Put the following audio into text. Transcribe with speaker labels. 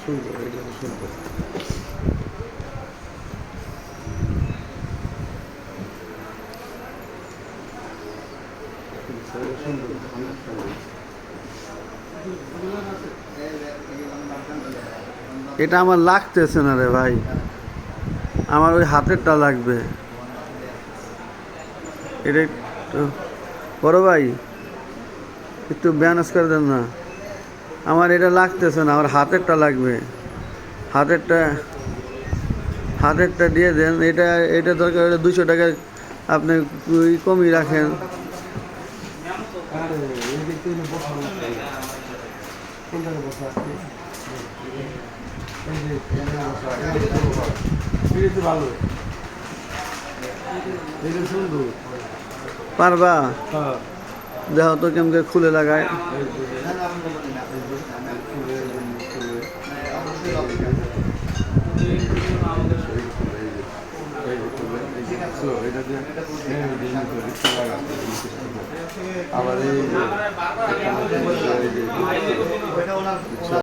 Speaker 1: সুন্দর, এটা সুন্দর। সুন্দর, অনেক সুন্দর। এটা আমার লাগতেছে না রে ভাই, আমার ওই হাতেরটা লাগবে। এটা একটু বড় ভাই, একটু ব্যালেন্স করে দেন না, আমার এটা লাগতেছে না, আমার হাতেরটা লাগবে। হাতেরটা হাতেরটা দিয়ে দেন। এটা এটা দরকার হলে 200 টাকা আপনি কমিয়ে রাখেন। পারবা? দেখো তো কেমন খুলে লাগায়। আবার এই